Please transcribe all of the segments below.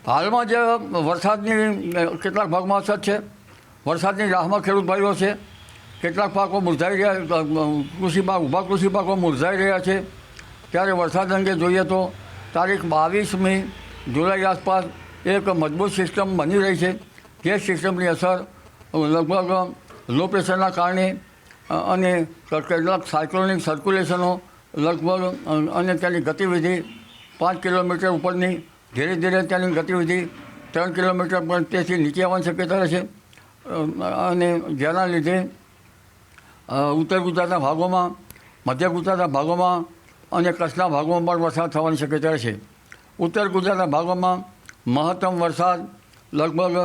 હાલમાં જે વરસાદની કેટલાક ભાગમાં અછત છે, વરસાદની રાહમાં ખેડૂત ભાઈઓ છે, કેટલાક પાકો મુરઝાઈ રહ્યા, ઊભા કૃષિ પાકો મુરઝાઈ રહ્યા છે. ત્યારે વરસાદ અંગે જોઈએ તો તારીખ 22મી જુલાઈ આસપાસ એક મજબૂત સિસ્ટમ બની રહી છે. જે સિસ્ટમની અસર લગભગ લો પ્રેશરના કારણે અને કેટલાક સાયક્લોનિક સર્ક્યુલેશનો લગભગ અને તેની ગતિવિધિ 5 કિલોમીટર ઉપરની, ધીરે ધીરે તેની ગતિવિધિ 3 કિલોમીટર પર તેથી નીચે આવવાની શક્યતા રહેશે. અને જેના લીધે ઉત્તર ગુજરાતના ભાગોમાં, મધ્ય ગુજરાતના ભાગોમાં અને કચ્છના ભાગોમાં પણ વરસાદ થવાની શક્યતા રહેશે. ઉત્તર ગુજરાતના ભાગોમાં મહત્તમ વરસાદ લગભગ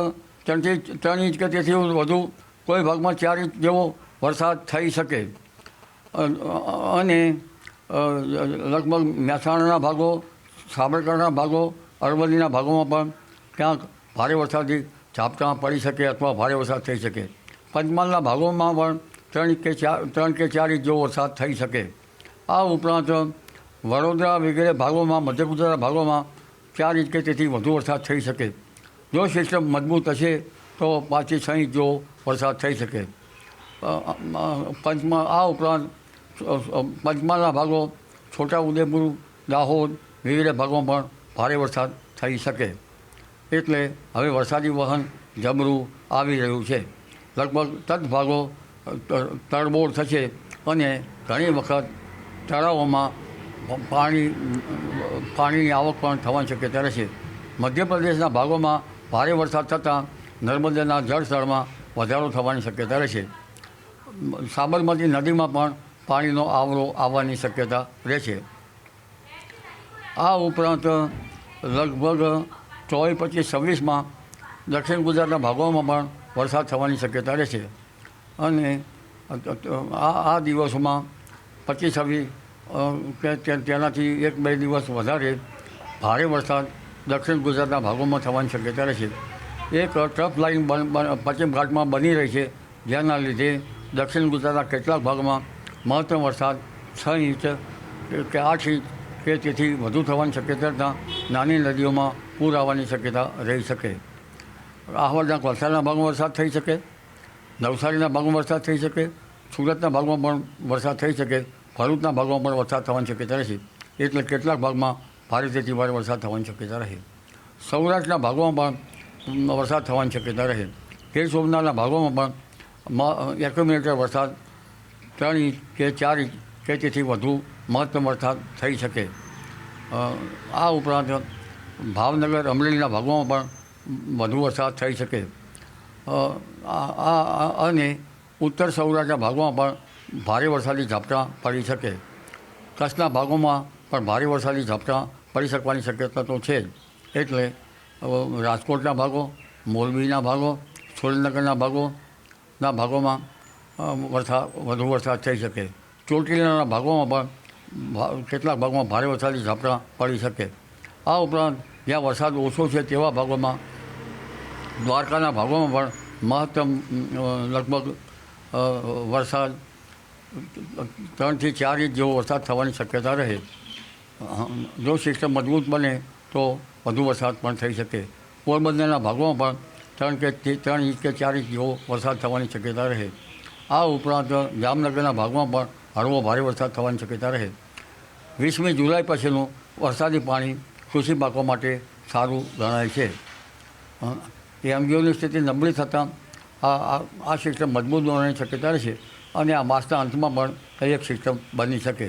3 ઇંચ કે તેથી વધુ, કોઈ ભાગમાં 4 ઇંચ જેવો વરસાદ થઈ શકે. અને લગભગ મહેસાણાના ભાગો, સાબરકાંઠાના ભાગો, અરવલ્લીના ભાગોમાં પણ ક્યાંક ભારે વરસાદી ઝાપટાં પડી શકે અથવા ભારે વરસાદ થઈ શકે. પંચમહાલના ભાગોમાં પણ 3 કે 4 ઇંચ જેવો વરસાદ થઈ શકે. આ ઉપરાંત વડોદરા વગેરે ભાગોમાં, મધ્ય ગુજરાતના ભાગોમાં 4 ઇંચ કે તેથી વધુ વરસાદ થઈ શકે. જો સિસ્ટમ મજબૂત હશે તો 5 થી 6 ઇંચ જેવો વરસાદ થઈ શકે. આ ઉપરાંત પંચમહાલના ભાગો, છોટાઉદેપુર, દાહોદ વગેરે ભાગોમાં પણ ભારે વરસાદ થઈ શકે. એટલે હવે વરસાદી વહન જબરું આવી રહ્યું છે. લગભગ તટભાગો તરબોળ થશે અને ઘણી વખત તળાવોમાં પાણીની આવક પણ થવાની શક્યતા રહેશે. મધ્યપ્રદેશના ભાગોમાં ભારે વરસાદ થતાં નર્મદાના જળસ્તરમાં વધારો થવાની શક્યતા રહેશે. સાબરમતી નદીમાં પણ પાણીનો આવરો આવવાની શક્યતા રહેશે. આ ઉપરાંત લગભગ 24, 25, 26માં દક્ષિણ ગુજરાતના ભાગોમાં પણ વરસાદ થવાની શક્યતા રહેશે. અને આ દિવસોમાં 25, 26 કે તેનાથી 1-2 દિવસ વધારે ભારે વરસાદ દક્ષિણ ગુજરાતના ભાગોમાં થવાની શક્યતા રહેશે. એક ટ્રફ લાઇન પશ્ચિમ ઘાટમાં બની રહી છે, જેના લીધે દક્ષિણ ગુજરાતના કેટલાક ભાગમાં મહત્તમ વરસાદ 6 ઇંચ કે 8 ઇંચ કે તેથી વધુ થવાની શક્યતા રહેતા નાની નદીઓમાં પૂર આવવાની શક્યતા રહી શકે. આહવાના વલસાડના ભાગમાં વરસાદ થઈ શકે, નવસારીના ભાગમાં વરસાદ થઈ શકે, સુરતના ભાગમાં પણ વરસાદ થઈ શકે, ભરૂચના ભાગમાં પણ વરસાદ થવાની શક્યતા રહેશે. એટલે કેટલાક ભાગમાં ભારેથી ભારે વરસાદ થવાની શક્યતા રહે. સૌરાષ્ટ્રના ભાગોમાં પણ વરસાદ થવાની શક્યતા રહે. ગીર સોમનાથના ભાગોમાં પણ એક્યુમ્યુલેટર વરસાદ 3 ઇંચ કે 4 ઇંચ કે તેથી વધુ મહત્તમ વરસાદ થઈ શકે. આ ઉપરાંત ભાવનગર, અમરેલીના ભાગોમાં પણ વધુ વરસાદ થઈ શકે. અને ઉત્તર સૌરાષ્ટ્રના ભાગોમાં પણ ભારે વરસાદી ઝાપટાં પડી શકે. કચ્છના ભાગોમાં પણ ભારે વરસાદી ઝાપટાં પડી શકવાની શક્યતા તો છે જ. એટલે રાજકોટના ભાગો, મોરબીના ભાગો, સુરેન્દ્રનગરના ભાગોમાં વધુ વરસાદ થઈ શકે. ચોટીલાના ભાગોમાં પણ કેટલાક ભાગોમાં ભારે વરસાદી ઝાપટાં પડી શકે. આ ઉપરાંત જ્યાં વરસાદ ઓછો છે તેવા ભાગોમાં, દ્વારકાના ભાગોમાં પણ મહત્તમ લગભગ વરસાદ 3 થી 4 ઇંચ જેવો વરસાદ થવાની શક્યતા રહે. જો સિસ્ટમ મજબૂત બને તો વધુ વરસાદ પણ થઈ શકે. પોરબંદરના ભાગોમાં પણ 3 ઇંચ કે 4 ઇંચ જેવો વરસાદ થવાની શક્યતા રહે. આ ઉપરાંત જામનગરના ભાગમાં પણ હળવો ભારે વરસાદ થવાની શક્યતા રહે. 20મી જુલાઈ પછીનું વરસાદી પાણી કૃષિ પાકો માટે સારું ગણાય છે. એમજીઓની સ્થિતિ નબળી થતાં આ સિસ્ટમ મજબૂત બનવાની શક્યતા રહેશે. અને આ માસના અંતમાં પણ એક સિસ્ટમ બની શકે.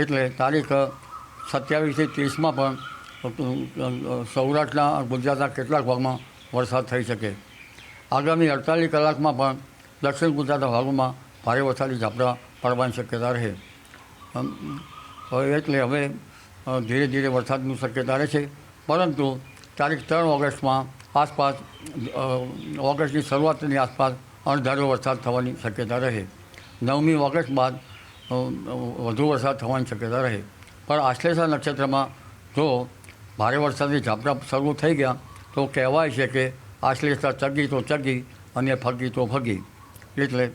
એટલે તારીખ 27 થી 30માં પણ સૌરાષ્ટ્રના, ગુજરાતના કેટલાક ભાગમાં વરસાદ થઈ શકે. આગામી 48 કલાકમાં પણ દક્ષિણ ગુજરાતના ભાગોમાં ભારે વરસાદી ઝાપટાં પડવાની શક્યતા રહે. એટલે હવે ધીરે ધીરે વરસાદની શક્યતા રહેશે. પરંતુ તારીખ 3 ઓગસ્ટમાં આસપાસ, ઓગસ્ટની શરૂઆતની આસપાસ અણધાર્યો વરસાદ થવાની શક્યતા રહે. 9મી ઓગસ્ટ બાદ વધુ વરસાદ થવાની શક્યતા રહે. પણ આશ્લેષા નક્ષત્રમાં જો ભારે વરસાદની ઝાપટા શરૂ થઈ ગયા તો કહેવાય છે કે આશ્લેષા ચગી તો ચગી અને ફગી તો ફગી. એટલે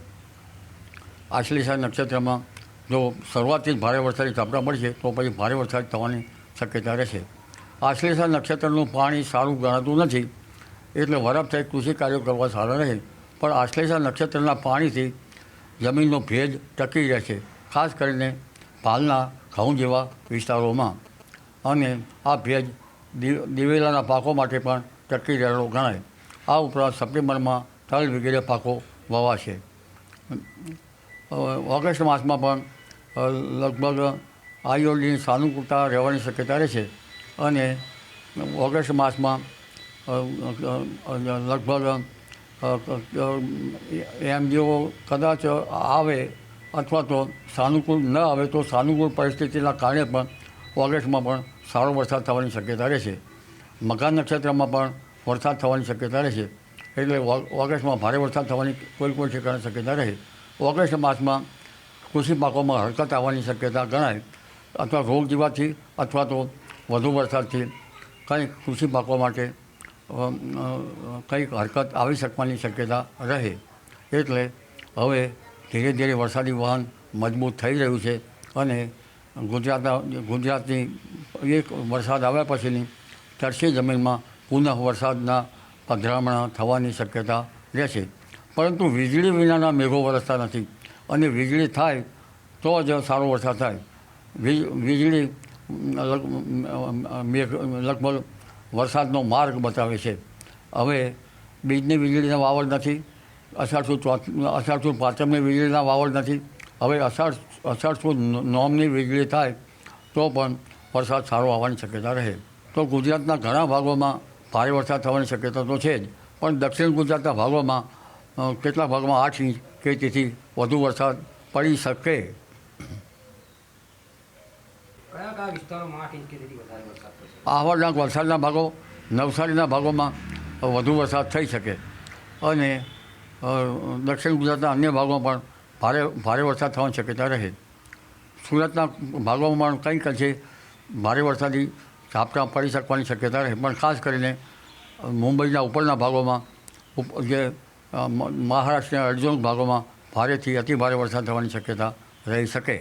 આશ્લેષા નક્ષત્રમાં જો શરૂઆતથી જ ભારે વરસાદી ઝાપટા મળશે તો પછી ભારે વરસાદ થવાની શક્યતા રહેશે. આશ્લેષા નક્ષત્રનું પાણી સારું ગણાતું નથી, એટલે વરફ થઈ કૃષિ કાર્યો કરવા સારા રહે. પણ આશ્લેષા નક્ષત્રના પાણીથી જમીનનો ભેજ ટકી રહે છે, ખાસ કરીને પાલના ઘઉં જેવા વિસ્તારોમાં. અને આ ભેજ દિવેલાના પાકો માટે પણ ટકી રહેલો ગણાય. આ ઉપરાંત સપ્ટેમ્બરમાં તલ વગેરે પાકો વવાશે. ઓગસ્ટ માસમાં પણ લગભગ આયોડિન સાનુકૂળતા રહેવાની શક્યતા રહેશે. અને ઓગસ્ટ માસમાં લગભગ એમ જેવો કદાચ આવે અથવા તો સાનુકૂળ ન આવે તો સાનુકૂળ પરિસ્થિતિના કારણે પણ ઓગસ્ટમાં પણ સારો વરસાદ થવાની શક્યતા રહેશે. મઘા નક્ષત્રમાં પણ વરસાદ થવાની શક્યતા રહેશે. એટલે ઓગસ્ટમાં ભારે વરસાદ થવાની કોઈ ઠેકાણે શક્યતા રહે. ઓગસ્ટ માસમાં કૃષિ પાકોમાં હરકત આવવાની શક્યતા ગણાય, અથવા રોગ જીવાથી અથવા તો વધુ વરસાદથી કંઈક કૃષિ પાકો માટે કંઈક હરકત આવી શકવાની શક્યતા રહે. એટલે હવે ધીરે ધીરે વરસાદી વહન મજબૂત થઈ રહ્યું છે અને ગુજરાતની એક વરસાદ આવ્યા પછીની તરસી જમીનમાં પુનઃ વરસાદના પધરામણા થવાની શક્યતા રહેશે. પરંતુ વીજળી વિનાના મેઘો વરસતા નથી, અને વીજળી થાય તો જ સારો વરસાદ થાય. વીજળી લગભગ વરસાદનો માર્ગ બતાવે છે. હવે બીજની વીજળીના વાવડ નથી, અષાઢ સુદ પાંચમની વીજળીના વાવડ નથી. હવે અષાઢ સુદ નોમની વીજળી થાય તો પણ વરસાદ સારો આવવાની શક્યતા રહે. તો ગુજરાતના ઘણા ભાગોમાં ભારે વરસાદ થવાની શક્યતા તો છે જ, પણ દક્ષિણ ગુજરાતના ભાગોમાં કેટલાક ભાગમાં 8 ઇંચ કે તેથી વધુ વરસાદ પડી શકે. આહવાના વલસાડના ભાગો, નવસારીના ભાગોમાં વધુ વરસાદ થઈ શકે. અને દક્ષિણ ગુજરાતના અન્ય ભાગોમાં પણ ભારે વરસાદ થવાની શક્યતા રહે. સુરતના ભાગોમાં પણ કંઈક અંશે ભારે વરસાદી ઝાપટા પડી શકવાની શક્યતા રહે. પણ ખાસ કરીને મુંબઈના ઉપરના ભાગોમાં, જે મહારાષ્ટ્રના અડધો ભાગોમાં ભારેથી અતિ ભારે વરસાદ થવાની શક્યતા રહી શકે.